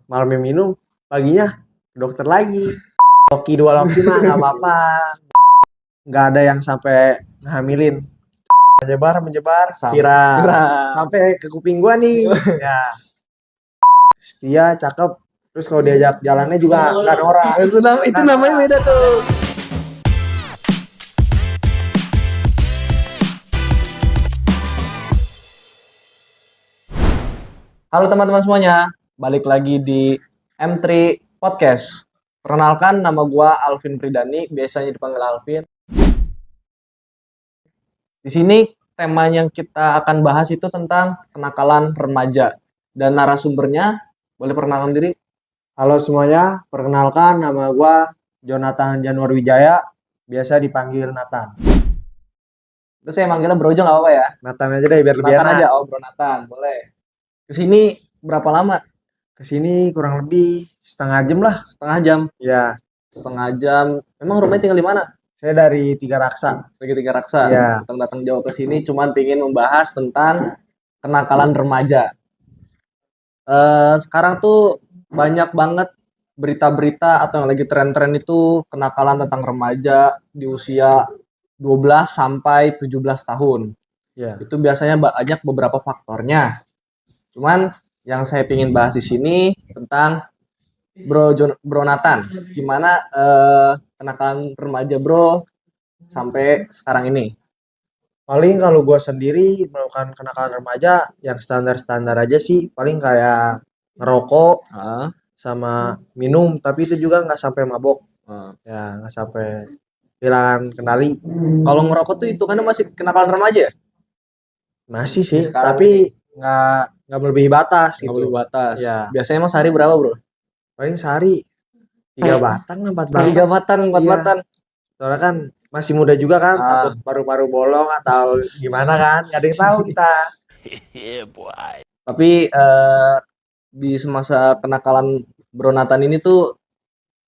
malamnya minum, paginya ke dokter lagi. Loki 2 Loki mah nggak apa-apa. Nggak ada yang sampai ngehamilin. Menyebar, viral. Sampai ke kuping gua nih. Ya, setia, cakep. Terus kalau diajak jalannya juga nggak norak. Itu namanya beda tuh. Halo teman-teman semuanya, balik lagi di M3 Podcast. Perkenalkan, nama gua Alvin Pridani, biasanya dipanggil Alvin. Di sini tema yang kita akan bahas itu tentang kenakalan remaja. Dan narasumbernya, boleh perkenalkan diri? Halo semuanya, perkenalkan nama gua Jonathan Januar Wijaya, biasa dipanggil Nathan. Terus saya manggilnya Brojo nggak apa-apa ya? Nathan aja deh biar lebih Nathan enak. aja, Bro Nathan, boleh. Kesini berapa lama? Kesini kurang lebih setengah jam lah. Setengah jam. Ya, Setengah jam. Memang rumahnya tinggal di mana? saya dari Tiga Raksa. Bagi Tiga Raksa. Iya. Datang-datang jauh ke sini cuman pingin membahas tentang kenakalan remaja. Sekarang tuh banyak banget berita-berita atau yang lagi tren-tren itu kenakalan tentang remaja di usia 12 sampai 17 tahun. Ya. Itu biasanya banyak beberapa faktornya. Cuman yang saya pingin bahas di sini tentang Bro Nathan, gimana kenakalan remaja Bro sampai sekarang ini? Paling kalau gue sendiri melakukan kenakalan remaja yang standar-standar aja sih, paling kayak ngerokok sama minum, tapi itu juga nggak sampai mabok. Ya, nggak sampai kehilangan kendali. Kalau ngerokok tuh itu kan masih kenakalan remaja? Masih sih, Sekarang tapi nggak melebihi batas nggak gitu. boleh batas. Ya, Biasanya emang sehari berapa Bro? paling sehari 3 batang, 4 batang. 3 batang, 4 Iya. batang. Soalnya kan masih muda juga kan, takut paru-paru bolong atau gimana kan, nggak ada yang tahu kita. Tapi di semasa kenakalan Bro Nathan ini tuh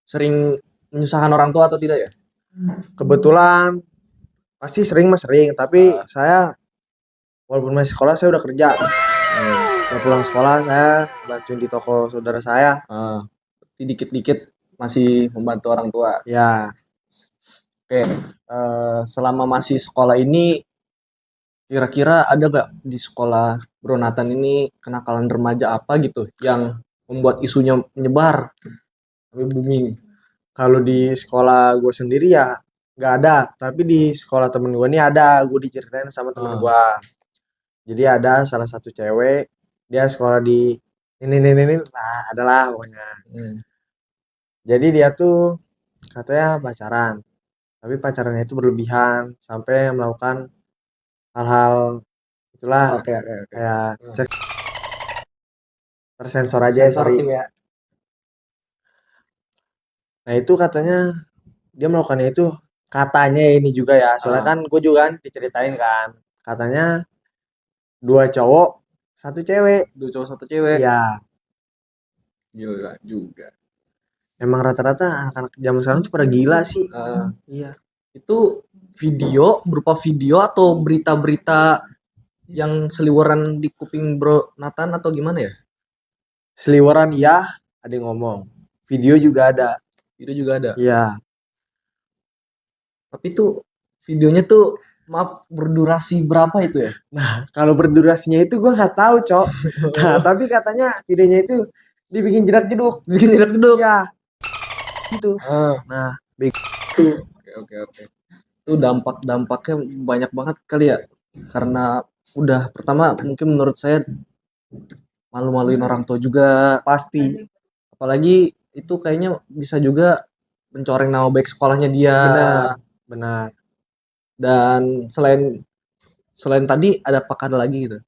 sering menyusahkan orang tua atau tidak ya? Kebetulan pasti sering mas sering, tapi saya walaupun masih sekolah saya udah kerja. Setelah pulang sekolah saya bantuin di toko saudara saya. Dikit-dikit masih membantu orang tua. Ya, Oke, selama masih sekolah ini kira-kira ada gak di sekolah Bro Nathan ini kenakalan remaja apa gitu yang membuat isunya menyebar sampai booming? kalau di sekolah gue sendiri ya nggak ada, tapi di sekolah temen gue nih ada, gue diceritain sama temen gue. Jadi ada salah satu cewek, dia sekolah di ini lah, adalah pokoknya. Jadi dia tuh katanya pacaran, tapi pacarannya itu berlebihan sampai melakukan hal-hal itulah. Oke. Kayak tersensor aja, Sensor sorry. tim ya. Nah itu katanya dia melakukannya itu, katanya ini juga ya, soalnya kan gue juga kan diceritain kan, katanya 2 cowok 1 cewek. 2 cowok 1 cewek. Iya. Gila juga. Emang rata-rata anak-anak zaman sekarang tuh pada gila sih. Iya. Itu berupa video atau berita-berita yang seliweran di kuping Bro Nathan atau gimana ya? Seliweran iya, ada yang ngomong. Video juga ada. Video juga ada. Iya. Tapi tuh videonya tuh maaf berdurasi berapa itu ya? Nah, kalau berdurasinya itu gue nggak tahu, Cok. Nah, tapi katanya videonya itu dibikin jedak-jeduk. Bikin jeduk-jeduk. Iya. Itu. Nah, Oke. Itu dampaknya banyak banget kali ya. Karena udah pertama mungkin menurut saya malu-maluin orang tua juga pasti. Apalagi itu kayaknya bisa juga mencoreng nama baik sekolahnya dia. Benar. Dan selain tadi ada apakah ada lagi gitu?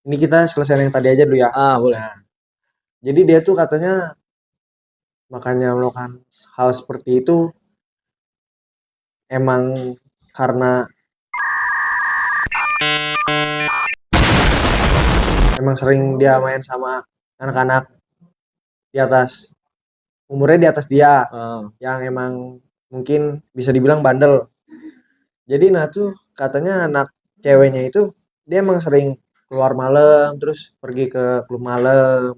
Ini kita selesai yang tadi aja dulu ya. Boleh. Nah, jadi dia tuh katanya makanya melakukan hal seperti itu emang karena emang sering dia main sama anak-anak di atas umurnya, di atas dia, yang emang mungkin bisa dibilang bandel. Jadi nah tuh katanya anak ceweknya itu dia emang sering keluar malam, terus pergi ke klub malam.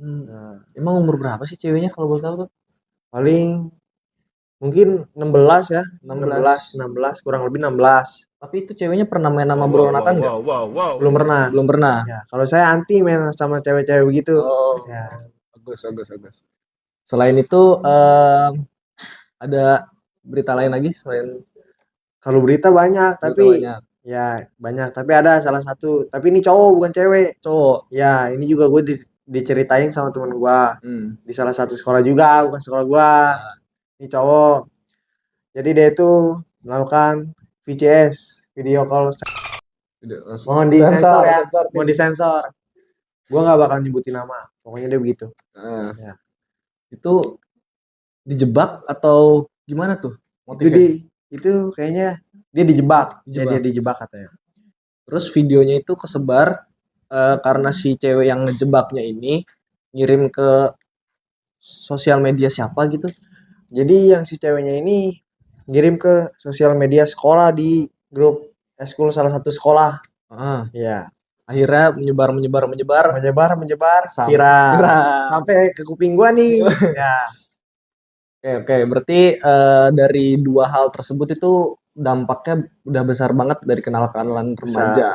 Nah, Emang umur berapa sih ceweknya kalau boleh tahu tuh? paling mungkin 16 ya, 16, 16. 16 kurang lebih 16. Tapi itu ceweknya pernah main sama Bro Nathan nggak? Belum pernah. Belum pernah. Ya, kalau saya anti main sama cewek-cewek begitu. Oh, Ya, bagus, bagus, bagus. Selain itu ada berita lain lagi selain kalau berita banyak, berita tapi banyak. ya banyak, tapi ada salah satu, tapi ini cowok bukan cewek. Cowok. Ya, ini juga gue diceritain sama temen gue Hmm. di salah satu sekolah juga, bukan sekolah gue. Ya, Ini cowok. Jadi dia itu melakukan VCS, video call. Mohon sensor, disensor ya, sensor. mohon disensor. Gue nggak bakal nyebutin nama, pokoknya dia begitu. Nah, Ya. itu dijebak atau gimana tuh Itu motifnya? itu kayaknya dia dijebak. Ya, dia Dijebak. dijebak katanya. Terus videonya itu kesebar karena si cewek yang ngejebaknya ini ngirim ke sosial media siapa gitu. Jadi yang si ceweknya ini ngirim ke sosial media sekolah di grup eskul salah satu sekolah. Ah, Ya, akhirnya menyebar, menyebar, menyebar menyebar sampai viral viral. sampai ke kuping gua nih. Ya, Oke, oke. Berarti dari dua hal tersebut itu dampaknya udah besar banget dari kenal-kenalan bisa. remaja.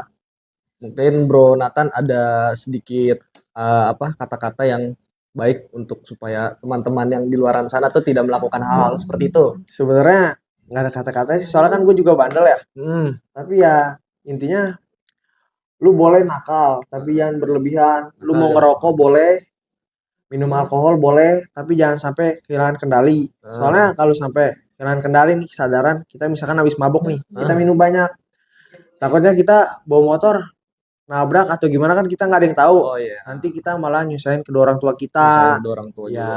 Mungkin Bro Nathan ada sedikit apa kata-kata yang baik untuk supaya teman-teman yang di luaran sana tuh tidak melakukan hal-hal seperti itu. Sebenarnya nggak ada kata-kata sih, soalnya kan gue juga bandel ya. Hmm, Tapi ya intinya lu boleh nakal, tapi jangan berlebihan. Lu nakal mau ya. ngerokok boleh, minum alkohol boleh, tapi jangan sampai kehilangan kendali. Soalnya kalau sampai kehilangan kendali nih, kesadaran kita misalkan habis mabuk nih, kita minum banyak. Takutnya kita bawa motor nabrak atau gimana kan kita nggak ada yang tahu. Oh iya, Nanti kita malah nyusahin kedua orang tua misalnya kita. kedua orang tua juga. Ya,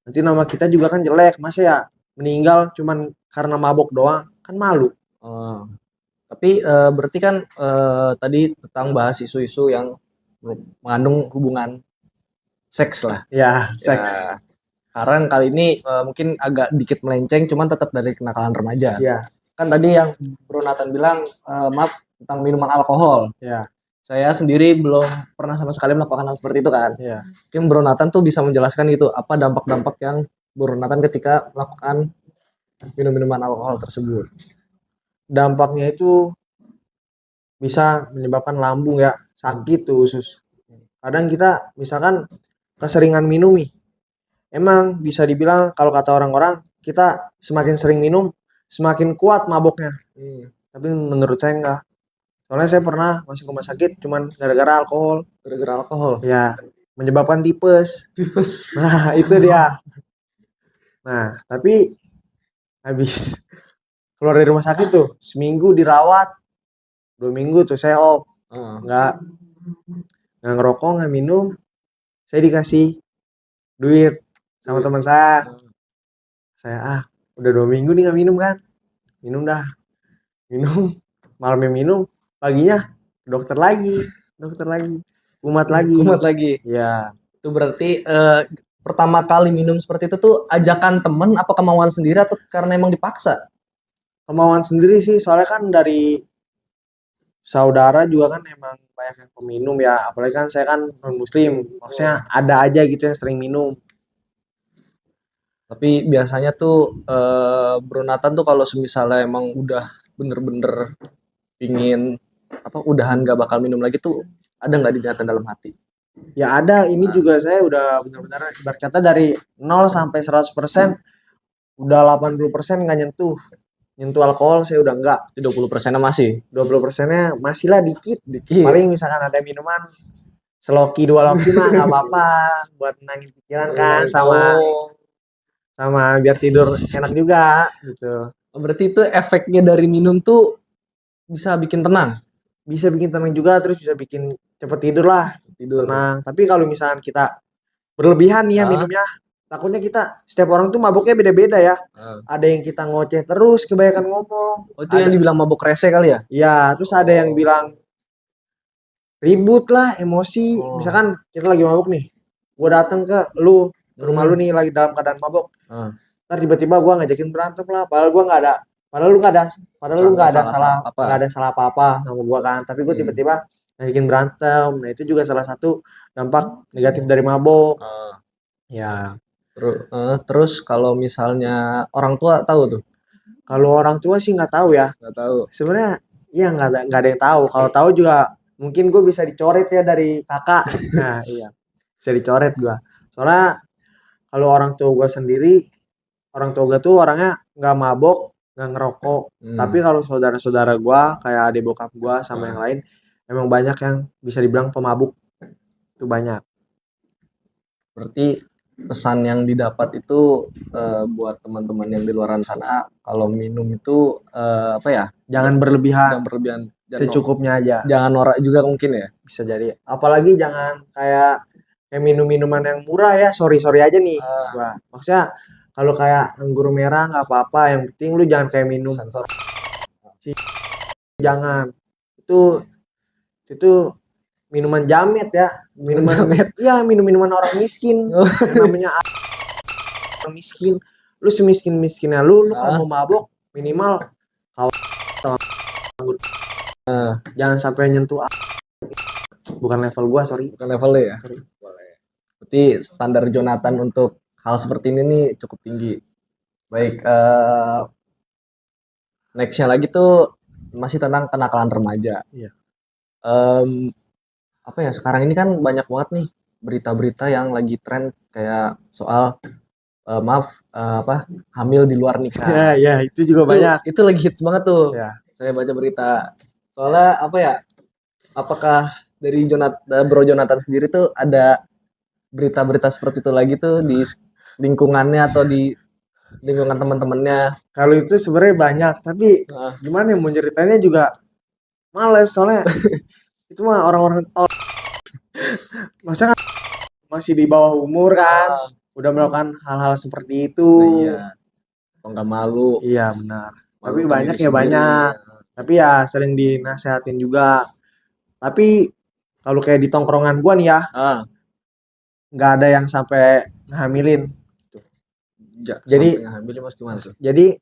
nanti nama kita juga kan jelek. Masa ya meninggal cuman karena mabok doang, kan malu. Oh. Tapi berarti kan tadi tentang bahas isu-isu yang mengandung hubungan seks lah. Ya, seks. Ya, sekarang kali ini mungkin agak dikit melenceng, cuman tetap dari kenakalan remaja. Ya, Kan tadi yang Bro Nathan bilang, maaf tentang minuman alkohol. ya, Saya sendiri belum pernah sama sekali melakukan hal seperti itu kan. ya. Mungkin Bro Nathan tuh bisa menjelaskan gitu, apa dampak-dampak yang Bro Nathan ketika melakukan minum-minuman alkohol tersebut. Dampaknya itu bisa menyebabkan lambung ya, sakit tuh usus. Kadang kita misalkan keseringan minum nih. Emang bisa dibilang kalau kata orang-orang, kita semakin sering minum, semakin kuat maboknya. Tapi menurut saya enggak. Soalnya saya pernah masuk rumah sakit cuman gara-gara alkohol. Gara-gara alkohol. Ya, menyebabkan tipes. Tipes. Nah, itu dia. Nah, tapi habis keluar dari rumah sakit tuh, seminggu dirawat, 2 minggu tuh saya off. Nggak, nggak ngerokok, nggak minum. Saya dikasih duit sama Duit. teman saya. Saya, udah 2 minggu nih nggak minum kan. Minum dah. Minum, malamnya minum, paginya dokter lagi, kumat lagi. Kumat lagi. Ya, Itu berarti pertama kali minum seperti itu tuh ajakan temen apa kemauan sendiri atau karena emang dipaksa? kemauan sendiri sih, soalnya kan dari saudara juga kan emang banyak yang peminum ya, apalagi kan saya kan non muslim, maksudnya ada aja gitu yang sering minum. Tapi biasanya tuh Bro Nathan tuh kalau semisalnya emang udah bener-bener pingin apa udahan gak bakal minum lagi tuh ada nggak di niatan dalam hati? Ya ada, ini juga saya udah benar-benar ibarat kata dari 0 sampai 100% udah 80% nggak nyentuh. Nyentuh alkohol saya udah enggak. 20% masih 20%-nya masih lah dikit. dikit. Paling misalkan ada minuman seloki 2 loki mah nggak apa-apa buat tenangin pikiran kan, sama biar tidur enak juga gitu. Berarti itu efeknya dari minum tuh bisa bikin tenang, Bisa bikin tenang juga, terus bisa bikin cepet tidur lah, tidur. tenang. Tapi kalau misalkan kita berlebihan nih ya minumnya, takutnya kita setiap orang tuh mabuknya beda-beda ya. Ada yang kita ngoceh terus kebanyakan ngomong. Oh itu yang dibilang mabuk rese kali ya? Ya, terus ada yang bilang ribut lah, emosi. Misalkan kita lagi mabuk nih, gue dateng ke rumah lu nih lagi dalam keadaan mabuk. Ntar tiba-tiba gue ngajakin berantem lah, padahal gue nggak ada, padahal lu nggak ada salah apa-apa sama gue kan. Tapi gue tiba-tiba ngajakin berantem. Nah, itu juga salah satu dampak negatif dari mabok. Heeh. Ya, Terus kalau misalnya orang tua tahu tuh? kalau orang tua sih nggak tahu ya. Nggak tahu. Sebenarnya iya nggak ada yang tahu. Kalau tahu juga mungkin gue bisa dicoret ya dari kakak. Nah, iya. Bisa dicoret gua. Soalnya kalau orang tua gua sendiri, orang tua gua tuh orangnya nggak mabok, nggak ngerokok. Tapi kalau saudara-saudara gua kayak adik bokap gua sama yang lain, emang banyak yang bisa dibilang pemabuk. Itu banyak. Berarti pesan yang didapat itu buat teman-teman yang di luaran sana, kalau minum itu apa ya? Jangan berlebihan, Jangan berlebihan, secukupnya aja. jangan norak juga mungkin ya. Bisa jadi. Apalagi jangan kayak minum-minuman yang murah ya. Sorry aja nih. Gua. Maksudnya kalau kayak anggur merah nggak apa-apa. Yang penting lu jangan kayak minum. Sensor. Jangan. Itu minuman jamet ya. Minuman Jamet. iya, minuman orang miskin. Yang namanya orang miskin. Lu semiskin-miskinnya lu kalau mau mabok minimal anggur. Jangan sampai nyentuh. Bukan level gua, sorry. Bukan levelnya ya. Boleh. Berarti standar Jonathan untuk hal seperti ini nih cukup tinggi. Baik, nextnya lagi tuh masih tentang kenakalan remaja. Iya. Apa ya, sekarang ini kan banyak banget nih berita-berita yang lagi tren kayak soal hamil di luar nikah. Ya, itu juga banyak. Itu lagi hits banget tuh. Ya. Saya baca berita. Soalnya apa ya? Apakah dari Bro Jonathan sendiri tuh ada berita-berita seperti itu lagi tuh di lingkungannya atau di lingkungan teman-temannya? Kalau itu sebenarnya banyak, tapi gimana ya mau ceritainnya juga males soalnya. Itu mah orang-orang maksudnya kan masih di bawah umur kan, udah melakukan hal-hal seperti itu. Iya. Kok nggak malu? Iya benar. Malu Tapi ke banyak diri ya sendiri. banyak. Tapi ya sering dinasehatin juga. Tapi kalau kayak di tongkrongan gua nih ya, nggak ada yang sampai ngehamilin. Jadi sampai ngambil mas gimana tuh? Jadi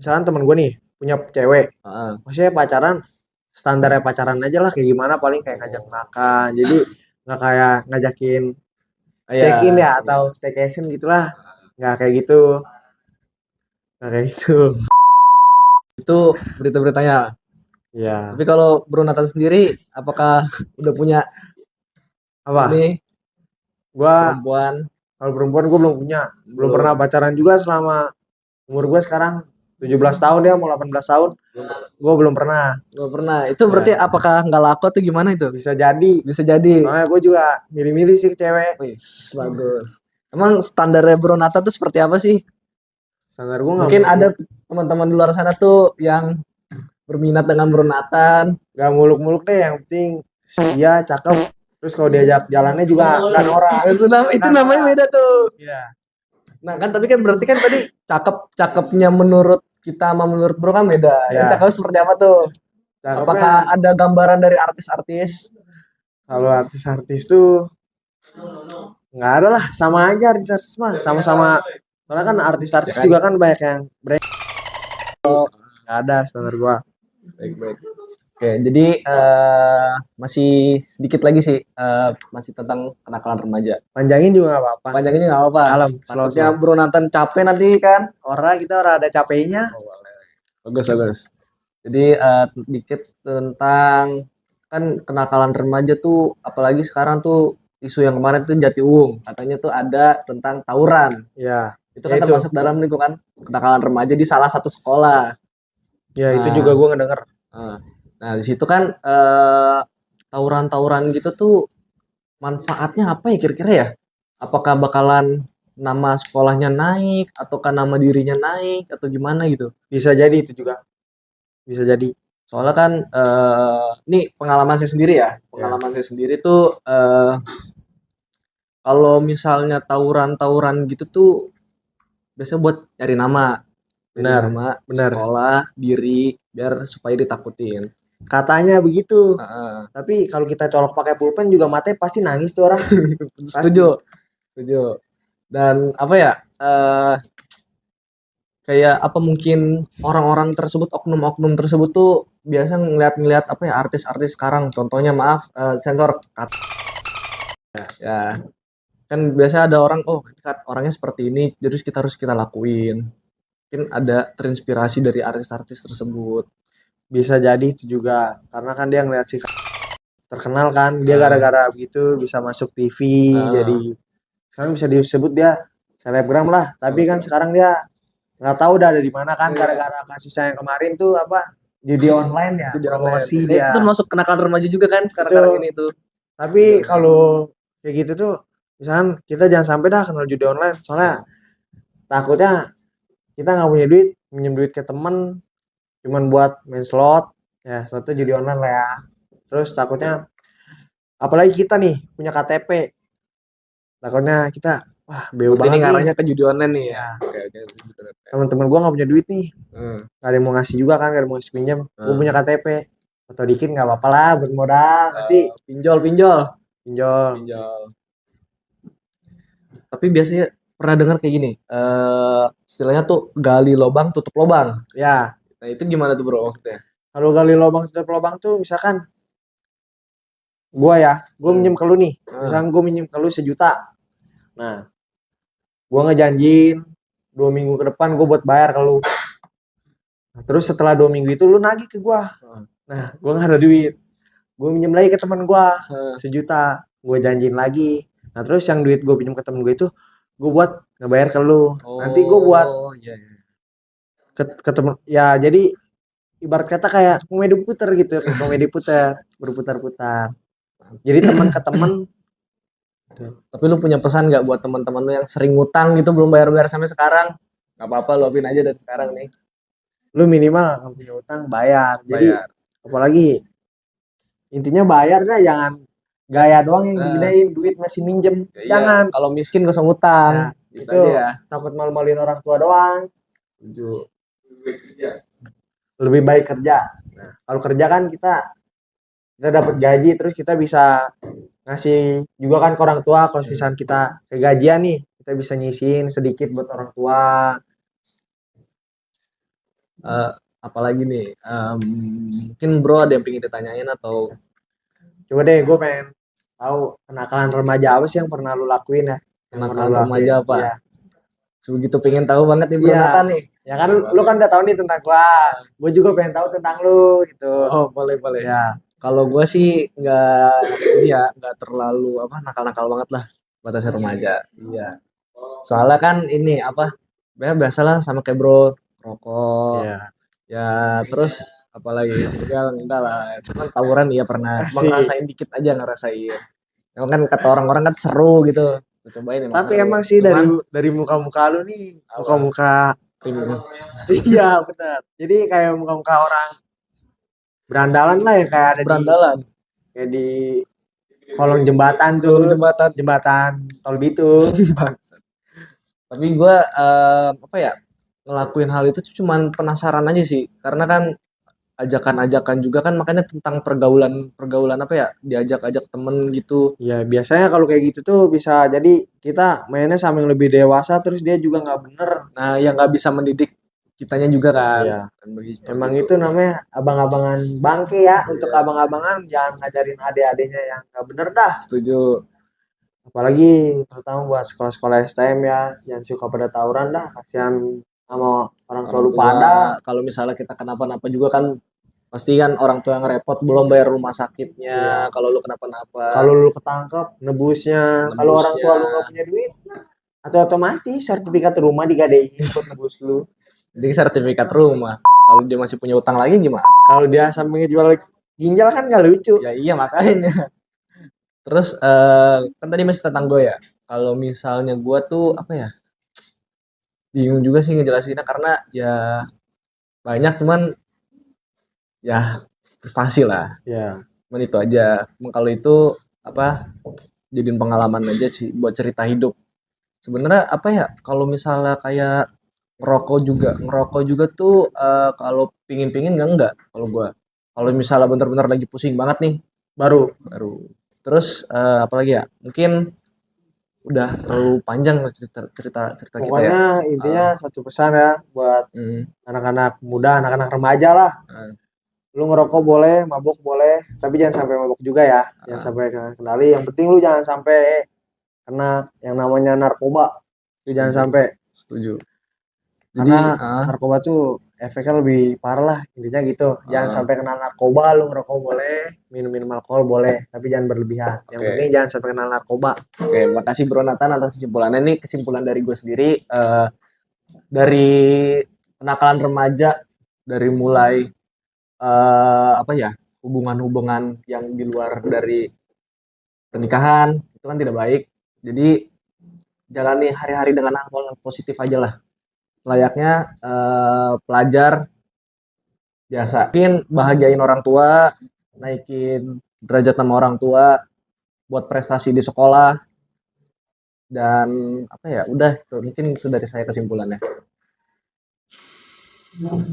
misalkan temen gue nih punya cewek, maksudnya pacaran standarnya pacaran aja lah, kayak gimana paling kayak ngajak makan, jadi nggak kayak ngajakin check in ya atau staycation gitulah, nggak kayak gitu, Itu berita-beritanya. ya. Tapi kalau Bro Nathan sendiri, apakah udah punya Apa ini gua perempuan? kalau perempuan gue belum pernah pacaran juga selama umur gue sekarang 17 tahun ya, mau 18 tahun gue belum pernah. Itu berarti apakah nggak laku atau gimana itu? Bisa jadi soalnya gue juga milih-milih sih cewek. Wih, bagus. Emang standarnya Bro Nathan tuh seperti apa sih? Standar gue Mungkin ada teman-teman di luar sana tuh yang berminat dengan Bro Nathan. Gak muluk-muluk deh, yang penting dia cakep, terus kalau diajak jalannya juga nggak norak. Itu namanya beda tuh. Iya. Nah kan tapi kan berarti kan tadi cakepnya menurut kita sama menurut Bro kan beda. Ya. Yang cakep seperti apa tuh? Cakepnya, apakah ada gambaran dari artis-artis? Kalau artis-artis tuh nggak ada lah, sama aja artis-artis mah sama-sama. Soalnya kan artis-artis juga kan banyak yang nggak ada standar gua. Baik. Oke, jadi masih sedikit lagi sih, masih tentang kenakalan remaja. Panjangin juga nggak apa-apa. Panjangin nggak apa-apa. Alam, Takutnya Bro Nathan capek nanti kan. Kita ada capeknya. Bagus. Jadi sedikit tentang kan kenakalan remaja tuh, apalagi sekarang tuh isu yang kemarin tuh Jatiwung, katanya tuh ada tentang tawuran. Ya. Itu kan termasuk dalam lingkungan kenakalan remaja di salah satu sekolah. Ya, itu juga gue ngedenger. Nah, di situ kan tawuran-tawuran gitu tuh manfaatnya apa ya kira-kira ya? Apakah bakalan nama sekolahnya naik ataukah nama dirinya naik atau gimana gitu? Bisa jadi itu juga. Bisa jadi. Soalnya kan ini pengalaman saya sendiri ya. Pengalaman saya sendiri tuh kalau misalnya tawuran-tawuran gitu tuh biasanya buat cari nama. Benar. Sekolah, diri, biar supaya ditakutin. Katanya begitu. Tapi kalau kita colok pakai pulpen juga matanya pasti nangis tuh orang. Setuju. Dan apa ya? Kayak apa mungkin orang-orang tersebut, oknum-oknum tersebut tuh biasa ngeliat apa ya artis-artis sekarang, contohnya maaf sensor cut ya, kan biasanya ada orang oh orangnya seperti ini jadi kita harus lakuin, mungkin ada terinspirasi dari artis-artis tersebut. Bisa jadi itu juga karena kan dia ngeliat si terkenal kan, dia Nah, gara-gara begitu bisa masuk TV, jadi nah, sekarang bisa disebut dia selebgram lah. Tapi kan sekarang dia nggak tahu udah ada di mana kan, Iya. gara-gara kasusnya yang kemarin tuh apa, judi online ya, Judi online. promosi Nah, itu dia termasuk kenakalan remaja juga kan itu. sekarang-sekarang ini tuh. Tapi Judi online. kalau kayak gitu tuh, misalkan kita jangan sampai dah kenal judi online, soalnya takutnya kita nggak punya duit, minjem duit ke temen cuman buat main slot, ya slot tuh judi online lah ya. Terus takutnya apalagi kita nih punya KTP, takutnya kita wah beu Berarti ini banget nih. ngarahnya ke judi online nih ya. Ya, Oke, oke. Judi online. teman-teman gua nggak punya duit nih, Hmm. nggak ada yang mau ngasih juga kan, nggak ada yang mau ngasih pinjam. Gua Hmm. punya KTP, atau dikit nggak apa-apa lah buat modal, nanti Pinjol, pinjol. pinjol. Pinjol. Tapi biasanya pernah dengar kayak gini. Istilahnya tuh gali lobang, tutup lobang. Ya, Nah, itu gimana tuh bro maksudnya? kalau gali lubang tutup lubang tuh misalkan gua minjem ke lu nih, misalkan gua minjem ke lu 1 juta. Nah, gua ngejanjiin 2 minggu ke depan gua buat bayar ke lu. Nah, terus setelah 2 minggu itu lu nagih ke gua. Nah, gua nggak ada duit. Gua minjem lagi ke teman gua 1 juta. Gua janjiin lagi. Nah, terus yang duit gua pinjam ke temen gua itu gua buat ngebayar ke lu. Nanti gua buat Oh, iya, iya. ke temen ya, jadi ibarat kata kayak komedi puter gitu, kayak komedi puter, berputar-putar. Jadi teman ke teman. Tapi lu punya pesan nggak buat teman-teman lu yang sering ngutang gitu belum bayar-bayar sampai sekarang? Gak apa-apa, luapin aja dari sekarang nih. Lu minimal kalau punya utang bayar. Jadi Bayar. apalagi intinya bayar dah, jangan gaya doang yang Nah, digidain, duit masih minjem. ya iya, Jangan. kalau miskin gak usah ngutang. Ya, Gitu itu aja ya. takut malu-maluin orang tua doang. Setuju. Lebih baik kerja. Nah, kalau kerja kan kita dapat gaji, terus kita bisa ngasih juga kan ke orang tua. Kalau misalnya kita kegajian nih, kita bisa nyisihin sedikit buat orang tua. Eh, apalagi nih, mungkin bro ada yang pengen ditanyain atau Coba deh, gue pengen tahu kenakalan remaja apa sih yang pernah lu lakuin ya? Yang pernah kenakalan lu lakuin? remaja apa? Iya. Sebegitu pengen tahu banget nih bro Iya. Nathan nih. Ya kan lu kan udah tahu nih tentang gua. Gua juga pengen tahu tentang lu gitu. Oh, boleh boleh. Ya. Kalau gue sih nggak ini ya, nggak terlalu apa nakal-nakal banget lah batasnya remaja. Iya. Soalnya kan ini apa? Ya biasalah sama kayak bro rokok. Iya. Ya terus apalagi enggak lah. Cuman tawuran iya pernah. Cuma Asik. ngerasain dikit aja ngerasain. Emang kan kata orang-orang kan seru gitu. Cobain emang Tapi seru. emang sih Cuman dari muka-muka lu nih, apa? muka-muka Ini. iya benar. Jadi kayak muka-muka orang berandalan lah ya, kayak ada Berandalan. kayak di kolong jembatan tuh, Kolong jembatan. jembatan tol Bitung. Tapi gue apa ya ngelakuin hal itu tuh cuman penasaran aja sih karena kan ajakan-ajakan juga kan makanya tentang pergaulan apa ya diajak-ajak temen gitu. Ya biasanya kalau kayak gitu tuh bisa jadi kita mainnya sama yang lebih dewasa, terus dia juga nggak bener. Nah yang nggak bisa mendidik kitanya juga kan. Iya. Kan seperti Emang itu namanya abang-abangan bangke ya. Untuk abang-abangan jangan ngajarin adik-adiknya yang nggak bener dah. Setuju. Apalagi terutama buat sekolah-sekolah STM ya, yang suka pada tawuran dah. Kasihan sama orang tua Orang lu tua pada. kalau misalnya kita kenapa-napa juga kan pasti kan orang tua yang repot belum bayar rumah sakitnya Iya. kalau lu kenapa-napa. Kalau lu ketangkep, nebusnya. Kalau orang tua lu nggak punya duit, atau otomatis sertifikat rumah digadein buat nebus lu. Jadi sertifikat rumah. Kalau dia masih punya utang lagi gimana? Kalau dia sampai ngejual ginjal kan nggak lucu. Ya iya makanya. Terus kan tadi masih tentang gue ya. Kalau misalnya gue tuh apa ya? Bingung juga sih ngejelasinnya karena ya banyak cuman ya privasi lah. Ya. Cuman itu aja. Cuman kalau itu apa? Jadiin pengalaman aja sih buat cerita hidup. Sebenarnya apa ya? Kalau misalnya kayak ngerokok juga tuh kalau pingin-pingin enggak kalau gue. Kalau misalnya bener-bener lagi pusing banget nih Baru. Terus apalagi ya? Mungkin udah terlalu panjang cerita kita ya. Pokoknya intinya satu pesan ya buat Hmm, anak-anak muda, anak-anak remaja lah. Lu ngerokok boleh, mabuk boleh, tapi jangan sampai mabuk juga ya. Jangan Ah, sampai kena kendali. Yang penting lu jangan sampai kena yang namanya narkoba. Lu jangan setuju, sampai. setuju. Jadi, Karena narkoba tuh efeknya lebih parah lah. Intinya gitu. Jangan ah, sampai kena narkoba, lu ngerokok boleh, minum-minum alkohol boleh, tapi jangan berlebihan. Yang penting oke. jangan sampai kena narkoba. Oke, makasih Bro Nathan atas kesimpulannya. Ini kesimpulan dari gue sendiri. Dari kenakalan remaja, dari mulai apa ya, hubungan-hubungan yang di luar dari pernikahan itu kan tidak baik. Jadi jalani hari-hari dengan hal yang positif aja lah. Layaknya pelajar biasain bahagiain orang tua, naikin derajat nama orang tua, buat prestasi di sekolah dan apa ya, udah itu mungkin itu dari saya kesimpulannya.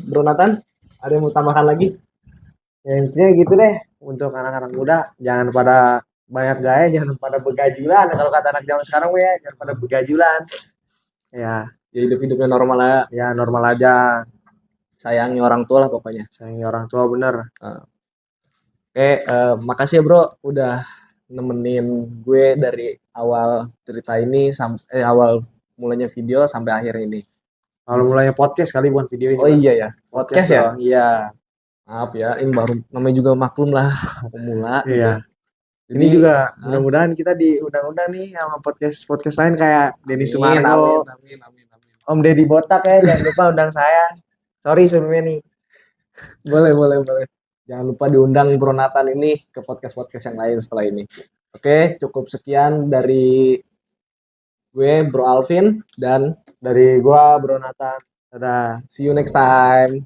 Bro Nathan, ada yang mau tambahkan lagi? Ya intinya gitu deh. Untuk anak-anak muda, jangan pada banyak gaya, jangan pada begajulan. Kalau kata anak zaman sekarang ya, jangan pada begajulan. Ya, Ya hidup-hidupnya normal lah, ya normal aja. sayangi orang tua lah pokoknya. Sayangi orang tua bener. Nah, oke, makasih ya bro udah nemenin gue dari awal cerita ini sampai awal mulanya video sampai akhir ini. Kalau mulainya podcast kali bukan video ini Oh bang. iya ya, Podcast podcast ya. dong. Iya. Maaf ya, ini baru namanya juga maklum lah pemula gitu. Iya. Ini Jadi, juga ah, mudah-mudahan kita diundang-undang nih sama podcast lain kayak Denny amin, amin, Sumargo, amin, amin, amin. Om Deddy Botak ya, jangan lupa undang saya. Sorry sebelumnya nih. Boleh, boleh, boleh. Jangan lupa diundang Bro Nathan ini ke podcast-podcast yang lain setelah ini. Oke, cukup sekian dari gue Bro Alvin dan Dari gua Bro Nathan. Dadah. see you next time.